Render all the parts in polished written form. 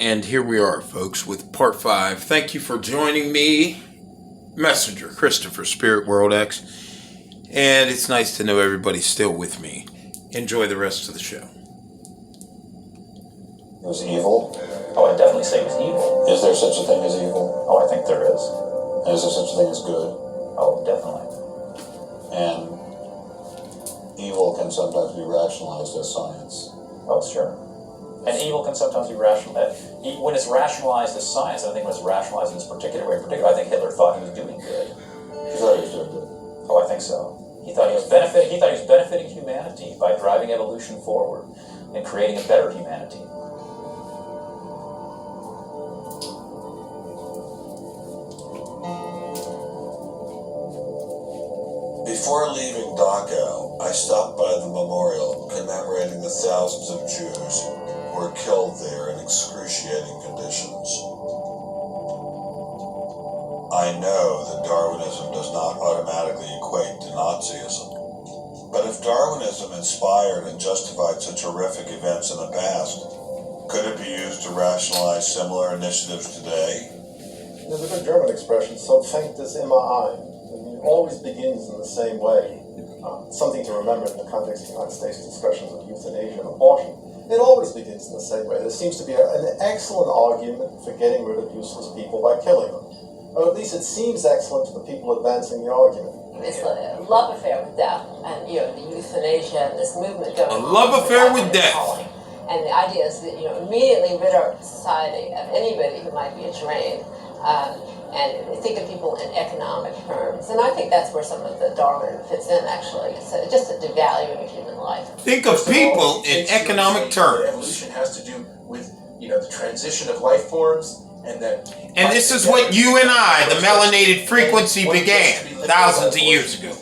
And here we are, folks, with part 5. Thank you for joining me, Messenger Christopher, Spirit World X. And it's nice to know everybody's still with me. Enjoy the rest of the show. It was evil? Oh, I'd definitely say it was evil. Is there such a thing as evil? Oh, I think there is. Is there such a thing as good? Oh, definitely. And evil can sometimes be rationalized as science. Oh, sure. And evil can sometimes be rationalized. When it's rationalized as science, I think when it's rationalized in this particular way, I think Hitler thought he was doing good. He thought he was doing good. Oh, I think so. He thought he was benefiting humanity by driving evolution forward and creating a better humanity. Before leaving Dachau, I stopped by the memorial commemorating the thousands of Jews who were killed there in excruciating conditions. I know that Darwinism does not automatically equate to Nazism, but if Darwinism inspired and justified such horrific events in the past, could it be used to rationalize similar initiatives today? There's a good German expression, so fängt es immer an. It always begins in the same way. Something to remember in the context of the United States discussions of euthanasia and abortion. It always begins in the same way. There seems to be an excellent argument for getting rid of useless people by killing them. Or at least it seems excellent to the people advancing the argument. It's a love affair with death, and the euthanasia and this movement going on. A love affair with death. And the idea is that immediately rid our society of anybody who might be a drain. And think of people in economic terms. And I think that's where some of the Darwin fits in, actually. It's just a devaluing of human life. Think of people in economic terms. Evolution has to do with, the transition of life forms, and that... And this is what you and I, the melanated frequency, began thousands of years ago.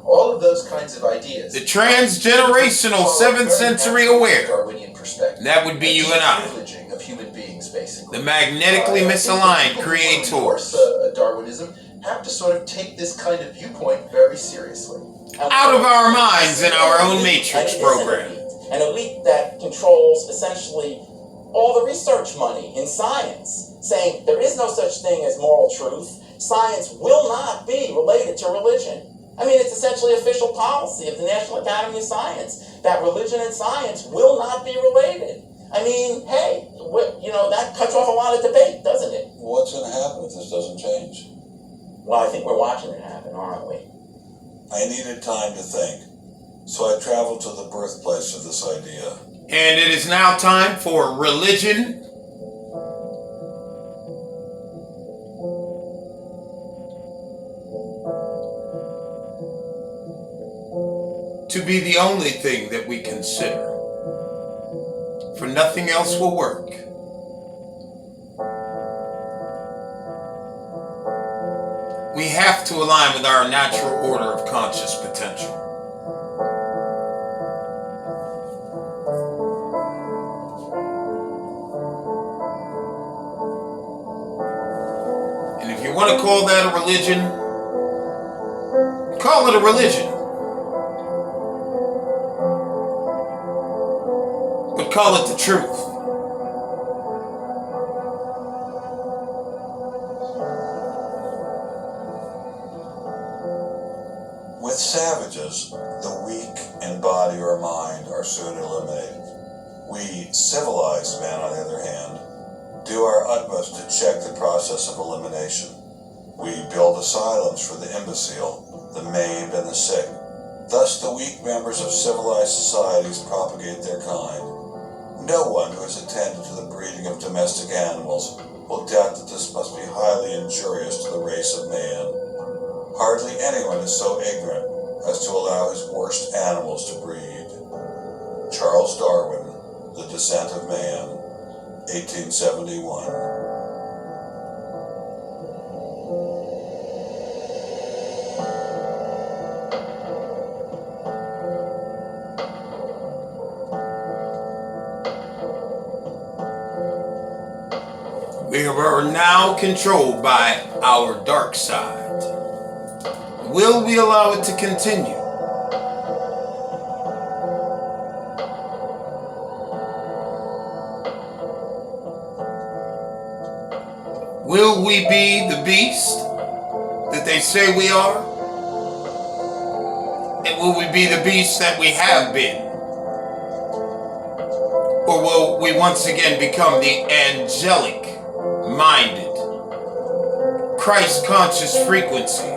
All of those kinds of ideas. The transgenerational seventh sensory aware. Darwinian perspective. That would be you and I. Privileging of human beings, basically. The magnetically misaligned creators. Darwinism have to sort of take this kind of viewpoint very seriously. Out of our minds in our own matrix program. An elite that controls essentially all the research money in science, saying there is no such thing as moral truth. Science will not be related to religion. I mean, it's essentially official policy of the National Academy of Science that religion and science will not be related. I mean, hey, that cuts off a lot of debate, doesn't it? What's going to happen if this doesn't change? Well, I think we're watching it happen, aren't we? I needed time to think, so I traveled to the birthplace of this idea. And it is now time for religion. To be the only thing that we consider. For nothing else will work. We have to align with our natural order of conscious potential. And if you want to call that a religion, call it a religion. But call it the truth. With savages, the weak in body or mind are soon eliminated. We, civilized men, on the other hand, do our utmost to check the process of elimination. We build asylums for the imbecile, the maimed, and the sick. Thus, the weak members of civilized societies propagate their kind. No one who has attended to the breeding of domestic animals will doubt that this must be highly injurious to the race of man. Hardly anyone is so ignorant as to allow his worst animals to breed. Charles Darwin, The Descent of Man, 1871. We are now controlled by our dark side. Will we allow it to continue? Will we be the beast that they say we are? And will we be the beast that we have been? Or will we once again become the angelic-minded, Christ-conscious frequency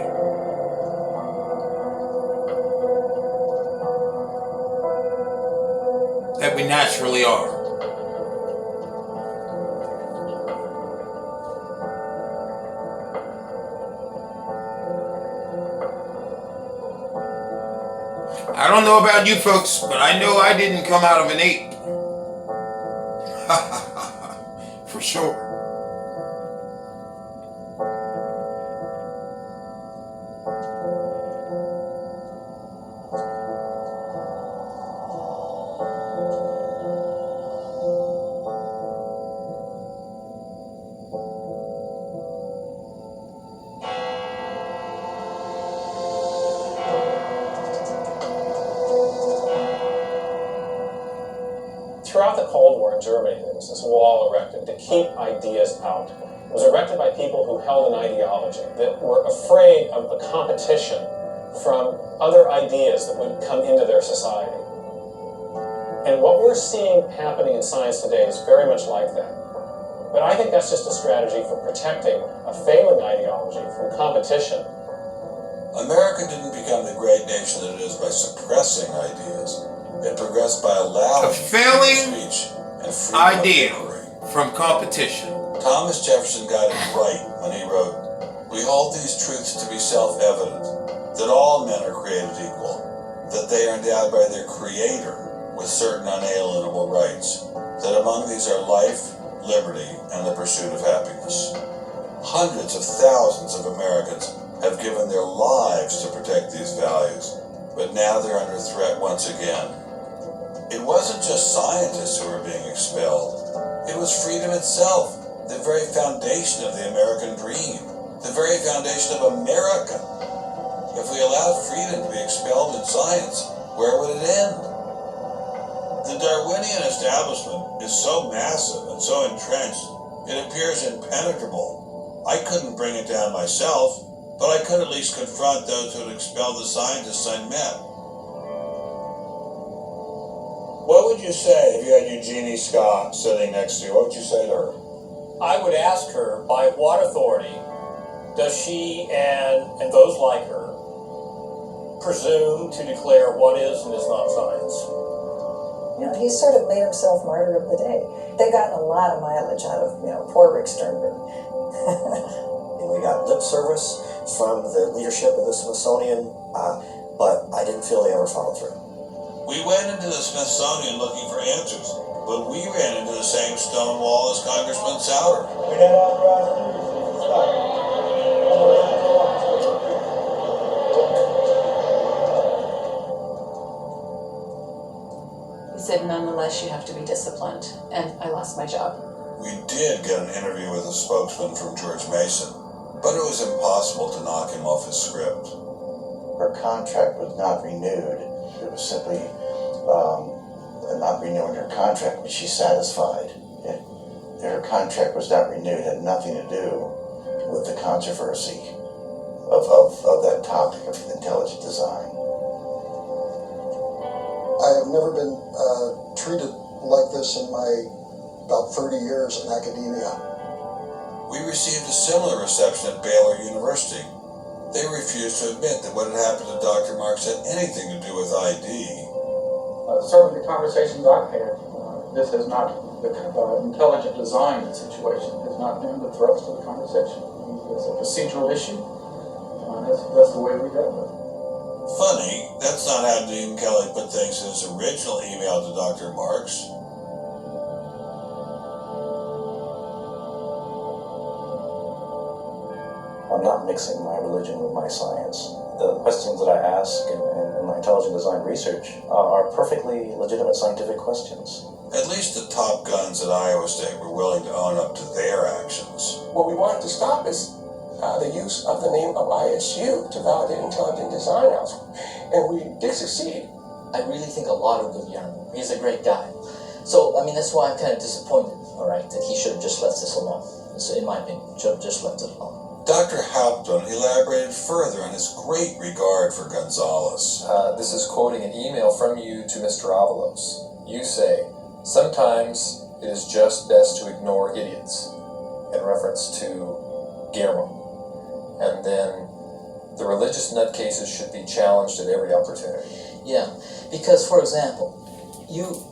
that we naturally are? I don't know about you folks, but I know I didn't come out of an ape. For sure. Throughout the Cold War in Germany, there was this wall erected to keep ideas out. It was erected by people who held an ideology, that were afraid of the competition from other ideas that would come into their society. And what we're seeing happening in science today is very much like that. But I think that's just a strategy for protecting a failing ideology from competition. America didn't become the great nation that it is by suppressing ideas. It progressed by allowing a failing speech and freedom idea of inquiry. from competition. Thomas Jefferson got it right when he wrote, "We hold these truths to be self-evident, that all men are created equal, that they are endowed by their Creator with certain unalienable rights, that among these are life, liberty, and the pursuit of happiness." Hundreds of thousands of Americans have given their lives to protect these values, but now they're under threat once again. It wasn't just scientists who were being expelled. It was freedom itself, the very foundation of the American dream, the very foundation of America. If we allowed freedom to be expelled in science, where would it end? The Darwinian establishment is so massive and so entrenched, it appears impenetrable. I couldn't bring it down myself, but I could at least confront those who had expelled the scientists I met. What would you say if you had Eugenie Scott sitting next to you? What would you say to her? I would ask her, by what authority does she and those like her presume to declare what is and is not science? You know, he's sort of made himself martyr of the day. They've gotten a lot of mileage out of, poor Rick Sternberg. And we got lip service from the leadership of the Smithsonian, but I didn't feel they ever followed through. We went into the Smithsonian looking for answers, but we ran into the same stone wall as Congressman Souter. We did He said, nonetheless, you have to be disciplined, and I lost my job. We did get an interview with a spokesman from George Mason, but it was impossible to knock him off his script. Her contract was not renewed. It was simply not renewing her contract, but she's satisfied. Her contract was not renewed. It had nothing to do with the controversy of that topic of intelligent design. I have never been treated like this in my about 30 years in academia. We received a similar reception at Baylor University. They refused to admit that what had happened to Dr. Marks had anything to do with ID. Certainly the conversations I've had, this is not the intelligent design situation, has not been the thrust of the conversation. It's a procedural issue. That's the way we dealt with it. Funny, that's not how Dean Kelly put things in his original email to Dr. Marks. I'm not mixing my religion with my science. The questions that I ask in my intelligent design research are perfectly legitimate scientific questions. At least the top guns at Iowa State were willing to own up to their actions. What we wanted to stop is the use of the name of ISU to validate intelligent design elsewhere. And we did succeed. I really think a lot of good Yarmo. He's a great guy. So, that's why I'm kind of disappointed, all right, that he should have just left this alone. in my opinion, should have just left it alone. Dr. Hauptmann elaborated further on his great regard for Gonzalez. This is quoting an email from you to Mr. Avalos. You say, "Sometimes it is just best to ignore idiots," in reference to Guillermo. And then, "The religious nutcases should be challenged at every opportunity." Yeah, because, for example, you...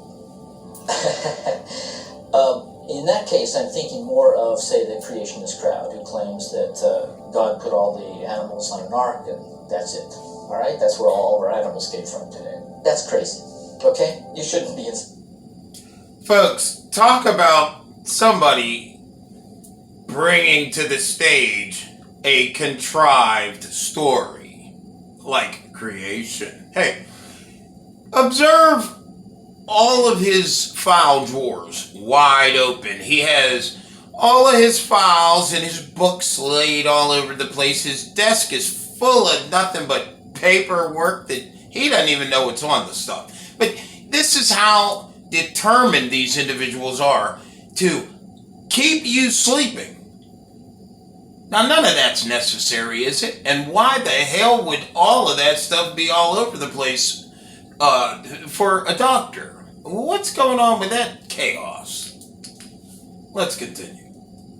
in that case, I'm thinking more of, say, the creationist crowd who claims that God put all the animals on an ark and that's it. All right? That's where all of our animals came from today. That's crazy. Okay? You shouldn't be... Folks, talk about somebody bringing to the stage a contrived story like creation. Hey, observe all of his file drawers wide open. He has all of his files and his books laid all over the place. His desk is full of nothing but paperwork that he doesn't even know what's on the stuff. But this is how determined these individuals are to keep you sleeping. Now, none of that's necessary, is it? And why the hell would all of that stuff be all over the place for a doctor? What's going on with that chaos? Let's continue.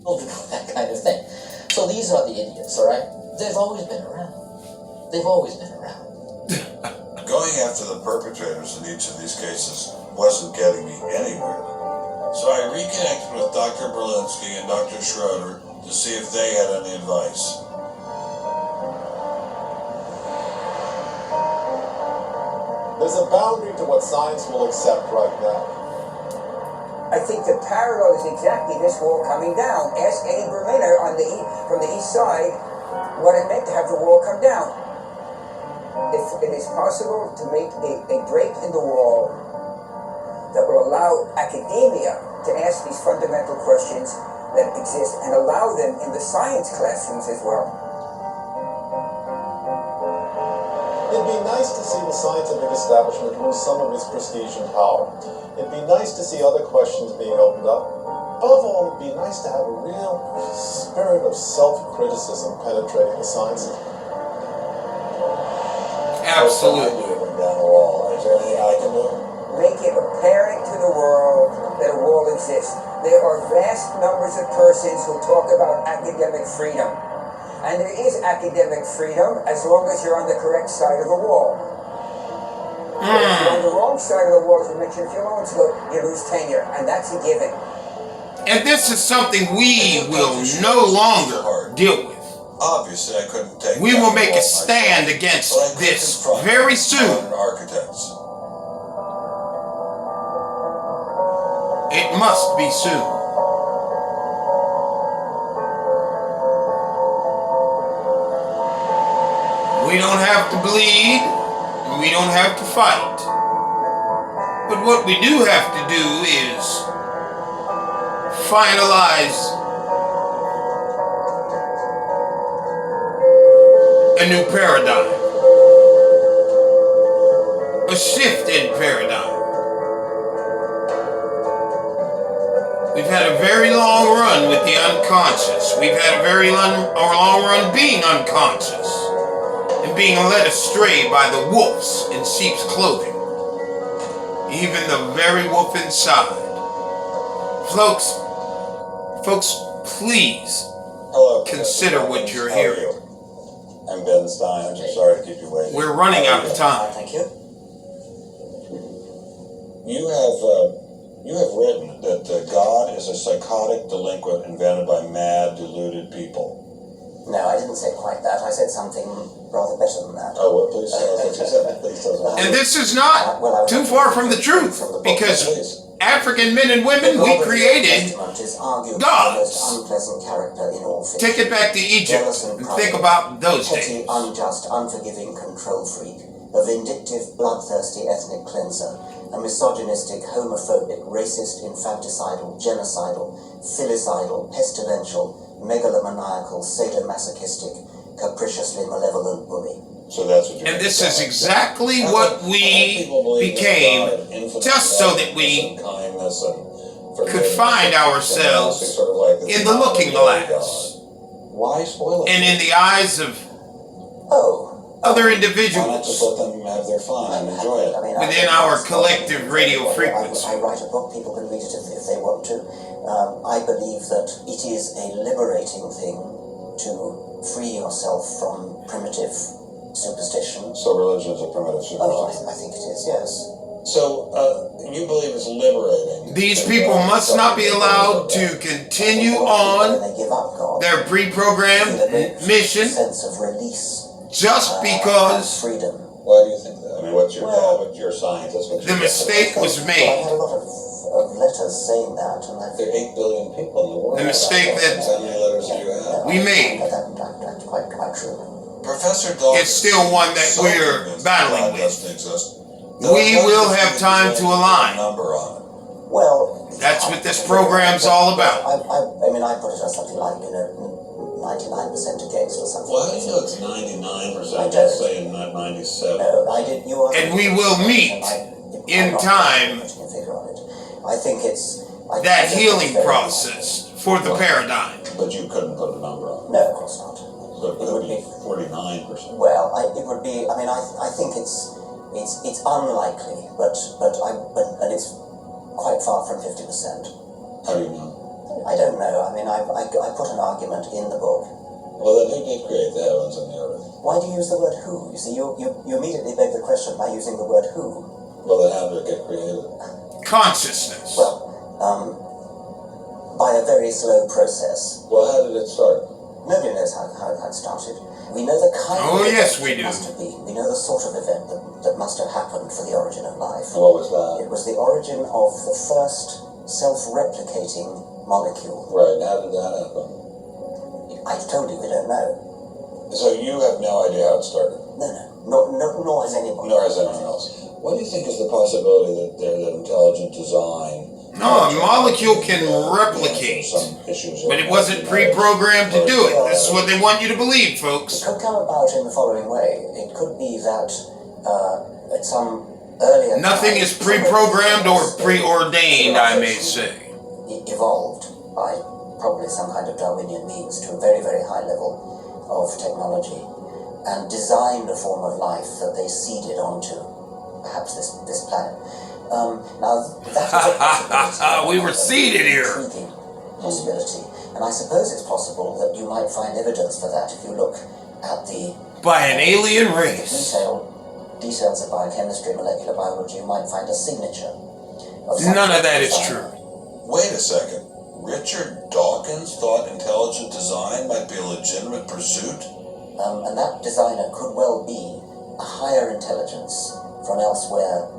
That kind of thing. So these are the idiots, all right? They've always been around. They've always been around. Going after the perpetrators in each of these cases wasn't getting me anywhere. So I reconnected with Dr. Berlinski and Dr. Schroeder to see if they had any advice. There's a boundary to what science will accept right now. I think the parallel is exactly this wall coming down. Ask Eddie Berliner from the east side what it meant to have the wall come down. If it is possible to make a break in the wall that will allow academia to ask these fundamental questions that exist and allow them in the science classrooms as well. It'd be nice to see the scientific establishment lose some of its prestige and power. It'd be nice to see other questions being opened up. Above all, it'd be nice to have a real spirit of self-criticism penetrating the sciences. Absolutely. Down the wall. Is there anything I can do? Make it apparent to the world that a wall exists. There are vast numbers of persons who talk about academic freedom. And there is academic freedom as long as you're on the correct side of the wall. If you're on the wrong side of the wall, as we mentioned a few moments ago, you lose tenure, and that's a given. And this is something we will no longer deal with. Obviously, I couldn't take. We will make a stand against this very soon. Architects. It must be soon. We don't have to bleed, and we don't have to fight. But what we do have to do is finalize a new paradigm. A shift in paradigm. We've had a very long run with the unconscious. We've had a very long run being unconscious and being led astray by the wolves in sheep's clothing. Even the very wolf inside. Folks, please consider what you're hearing. I'm Ben Stein. I'm so sorry to keep you waiting. We're running out of time. Thank you. You have written that God is a psychotic delinquent invented by mad, deluded people. No, I didn't say quite that. I said something rather better than that. Oh, well, please tell us what you said. Please tell us. And this is not too far from the truth, because African men and women, we created gods. Take it back to Egypt and think about those days. Unjust, unforgiving control freak, a vindictive, bloodthirsty ethnic cleanser, a misogynistic, homophobic, racist, infanticidal, genocidal, filicidal, pestilential, megalomaniacal, sadomasochistic, capriciously malevolent bully. So that's what you're And this is exactly what we became, just so that we could find ourselves in the looking glass Why spoil it? and in the eyes of other individuals Let them have their fun and enjoy it. within our collective radio frequency. I write a book, people can read it if they want to. I believe that it is a liberating thing to free yourself from primitive superstition. So religion is a primitive superstition? I think it is, yes. So you believe it's liberating? These people must not be allowed to continue on their pre-programmed mission Sense of release. just because Freedom. Why do you think that? I mean, what's your scientist? the mistake was I made. had a lot of letters saying that, and There are 8 billion people in the world. The mistake that How many letters do you have? we made. That's quite true. Professor Dawkins, It's still one that we're battling with. doesn't exist. We will have time to align. Number on it. Well, That's what this program's all about. I mean, I put it as something like, 99% against or something. Well, how do you feel it's 99%? I You're don't. saying not 97. No, I did. You are. And we will meet in time I think it's that healing process for the paradigm. But you couldn't put a number on it. No, of course not. So it would be 49%. Well, it would be. I mean, I think it's unlikely, but it's quite far from 50%. How do you know? I don't know. I mean, I put an argument in the book. Well, then who did create the heavens and the earth? Why do you use the word who? You see, you immediately beg the question by using the word who. Well, then how did it get created? Consciousness. Well, by a very slow process. Well, how did it start? Nobody knows how it started. We know the kind Oh, of yes, event we it do. must have been. We know the sort of event that must have happened for the origin of life. What was that? It was the origin of the first self-replicating molecule. Right, and how did that happen? I've told you, we don't know. So you have no idea how it started? No, nor has anybody. Nor has anyone else. What do you think is the possibility that intelligent design... No, a molecule can replicate, but it wasn't pre-programmed to do it. This is what they want you to believe, folks. It could come about in the following way. It could be that at some earlier Nothing time, is pre-programmed or preordained, I may say. Evolved by probably some kind of Darwinian means to a very, very high level of technology and designed a form of life that they seeded onto perhaps this planet. Now, that is a possibility. We were seated here. Intriguing possibility. And I suppose it's possible that you might find evidence for that if you look at the... By an alien race. Details of biochemistry, molecular biology, you might find a signature. Of such None of that is design. true. Wait a second. Richard Dawkins thought intelligent design might be a legitimate pursuit? And that designer could well be a higher intelligence from elsewhere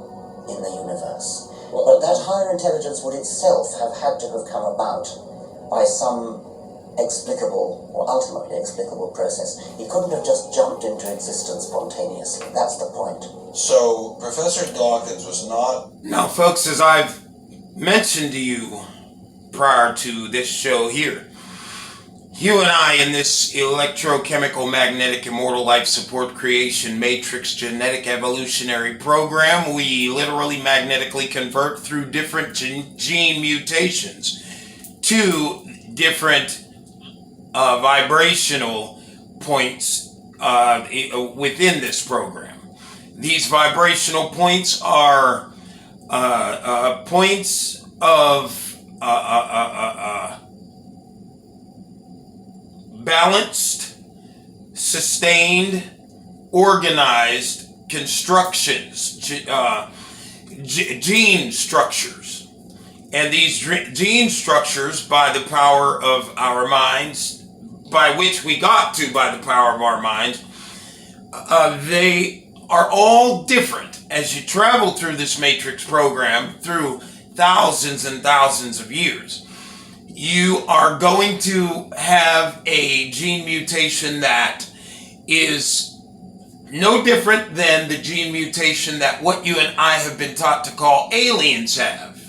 in the universe. But that higher intelligence would itself have had to have come about by some explicable or ultimately explicable process. He couldn't have just jumped into existence spontaneously. That's the point. So, Professor Dawkins was not... Now, folks, as I've mentioned to you prior to this show here, you and I in this electrochemical magnetic immortal life support creation matrix genetic evolutionary program, we literally magnetically convert through different gene mutations to different vibrational points within this program. These vibrational points are points of balanced, sustained, organized constructions, gene structures. And these gene structures, by the power of our minds, by which we got to by the power of our minds, they are all different. As you travel through this matrix program through thousands and thousands of years, you are going to have a gene mutation that is no different than the gene mutation that what you and I have been taught to call aliens have.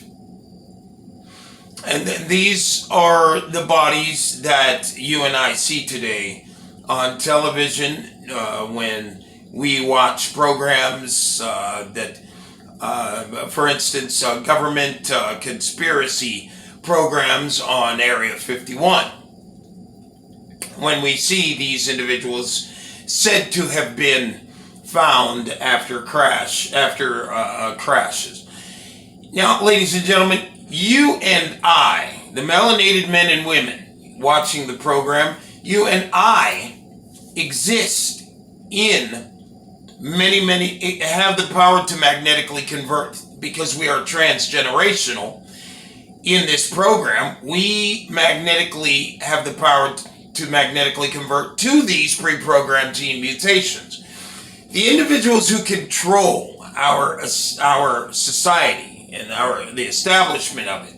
And these are the bodies that you and I see today on television when we watch programs that For instance, government conspiracy programs on Area 51. When we see these individuals said to have been found after crashes. Now, ladies and gentlemen, you and I, the melanated men and women watching the program, you and I exist in many, have the power to magnetically convert because we are transgenerational. In this program, we magnetically have the power to magnetically convert to these pre-programmed gene mutations. The individuals who control our society and the establishment of it,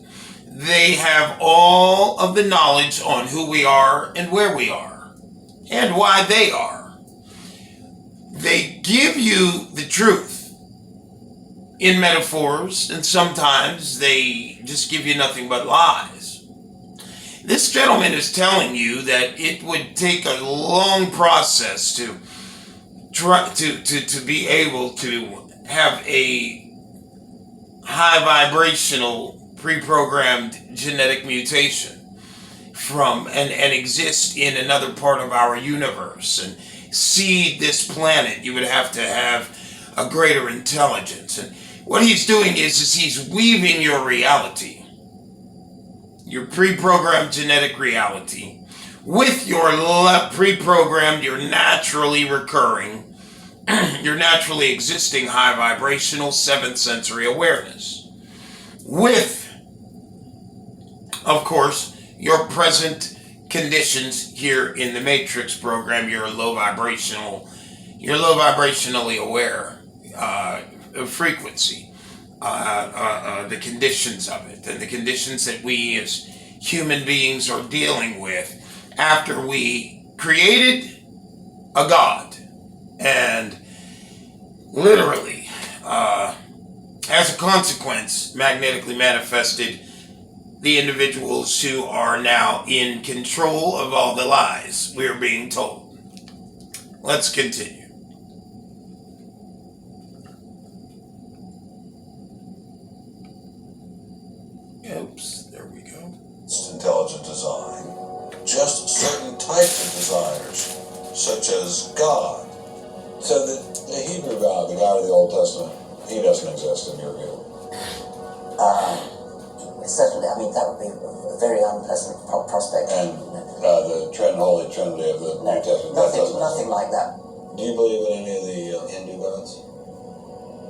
they have all of the knowledge on who we are and where we are and why they are. They give you the truth in metaphors, and sometimes they just give you nothing but lies. This gentleman is telling you that it would take a long process to try to be able to have a high vibrational pre-programmed genetic mutation from and exist in another part of our universe and seed this planet. You would have to have a greater intelligence. And what he's doing is he's weaving your reality, your pre-programmed genetic reality, with your pre-programmed, your naturally recurring, your naturally existing high vibrational seventh sensory awareness, with, of course, your present conditions here in the Matrix program. You're low vibrationally aware frequency, the conditions of it, and the conditions that we as human beings are dealing with after we created a God and literally, as a consequence, magnetically manifested the individuals who are now in control of all the lies we are being told. Let's continue. Oops, there we go. Intelligent design. Just certain types of designers, such as God. So the Hebrew God, the God of the Old Testament, he doesn't exist in your view? Certainly, I mean, that would be a very unpleasant prospect. And the Holy Trinity of the New Testament? Nothing like that. Do you believe in any of the Hindu gods?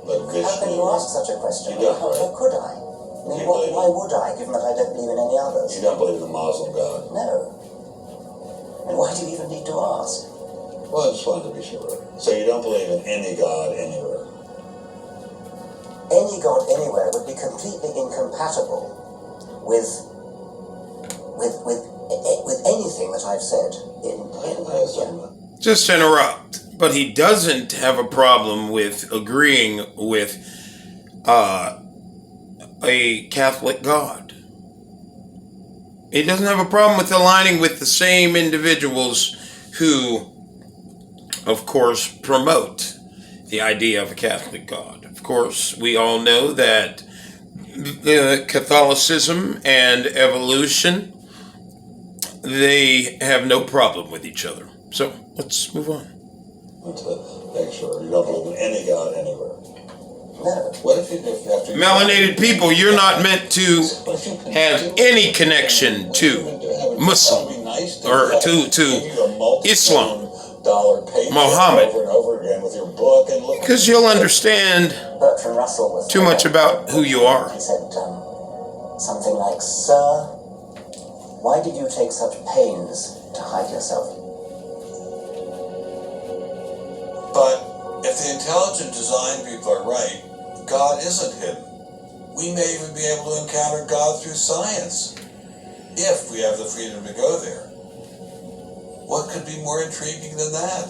Like Vishnu? How can you ask such a question? You don't, how could I? I mean, why would I, given that I don't believe in any others? You don't believe in the Muslim God? No. And why do you even need to ask? Well, I just wanted to be sure. So you don't believe in any God anywhere? Any God anywhere would be completely incompatible with anything that I've said in Just to interrupt, but he doesn't have a problem with agreeing with a Catholic God. He doesn't have a problem with aligning with the same individuals who, of course, promote the idea of a Catholic God. Of course, we all know that Catholicism and evolution, they have no problem with each other. So let's move on. To make sure you don't believe in any God anywhere. No. What if after Melanated people, you're not meant to have any connection to Muslim or to Islam, Muhammad, because you'll understand too much about who you are. He said something like, "Sir, why did you take such pains to hide yourself?" But if the intelligent design people are right, God isn't hidden. We may even be able to encounter God through science, if we have the freedom to go there. What could be more intriguing than that?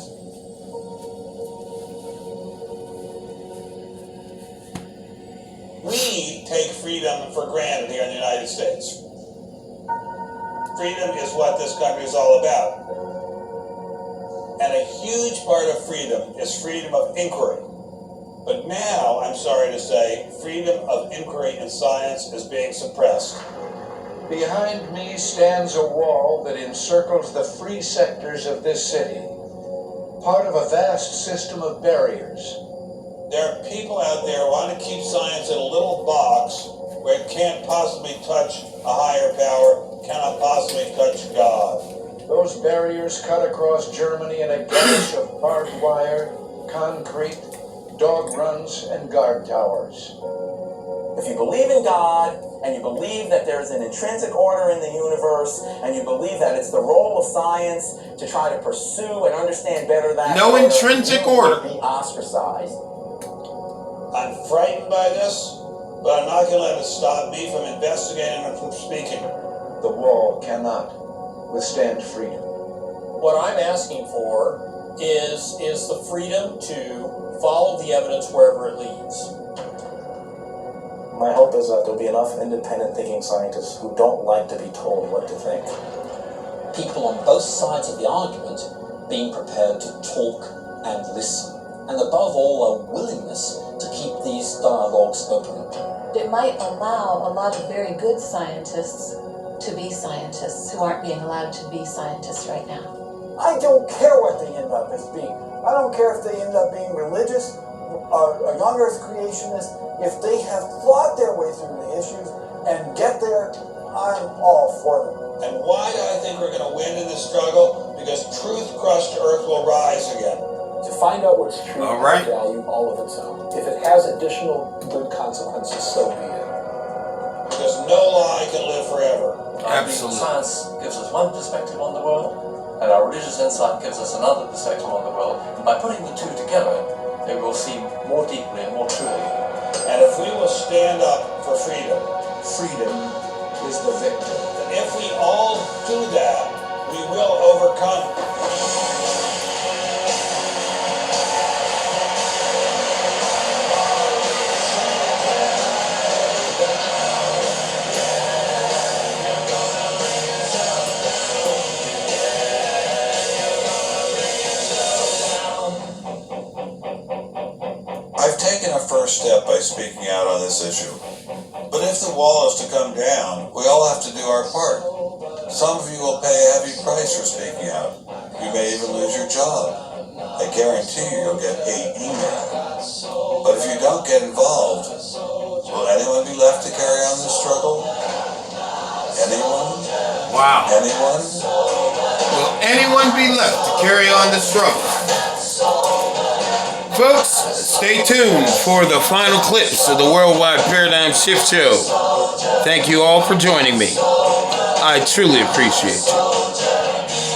We take freedom for granted here in the United States. Freedom is what this country is all about. And a huge part of freedom is freedom of inquiry. But now, I'm sorry to say, freedom of inquiry in science is being suppressed. Behind me stands a wall that encircles the free sectors of this city, part of a vast system of barriers. There are people out there who want to keep science in a little box where it can't possibly touch a higher power, cannot possibly touch God. Those barriers cut across Germany in a gash of barbed wire, concrete, dog runs, and guard towers. If you believe in God, and you believe that there's an intrinsic order in the universe, and you believe that it's the role of science to try to pursue and understand better that no order, intrinsic you order. will be ostracized. I'm frightened by this, but I'm not going to let it stop me from investigating and from speaking. The wall cannot withstand freedom. What I'm asking for is the freedom to follow the evidence wherever it leads. My hope is that there'll be enough independent thinking scientists who don't like to be told what to think. People on both sides of the argument being prepared to talk and listen, and above all a willingness to keep these dialogues open. It might allow a lot of very good scientists to be scientists who aren't being allowed to be scientists right now. I don't care what they end up as being. I don't care if they end up being religious, or young earth creationists. If they have thought their way through the issues and get there, I'm all for them. And why do I think we're going to win in this struggle? Because truth-crushed earth will rise again. To find out what's true All right. has value all of its own. If it has additional good consequences, so be it. Because no lie can live forever. Absolutely. Science gives us one perspective on the world, and our religious insight gives us another perspective on the world. And by putting the two together, they will see more deeply and more truly. And if we will stand up for freedom, Freedom is the victor. if we all do that, we will overcome. I've taken a first step by speaking out on this issue. But if the wall is to come down, we all have to do our part. Some of you will pay a heavy price for speaking out. You may even lose your job. I guarantee you'll get hate email. But if you don't get involved, will anyone be left to carry on this struggle? Anyone? Wow. Anyone? Will anyone be left to carry on the struggle? Folks, stay tuned for the final clips of the Worldwide Paradigm Shift Show. Thank you all for joining me. I truly appreciate you.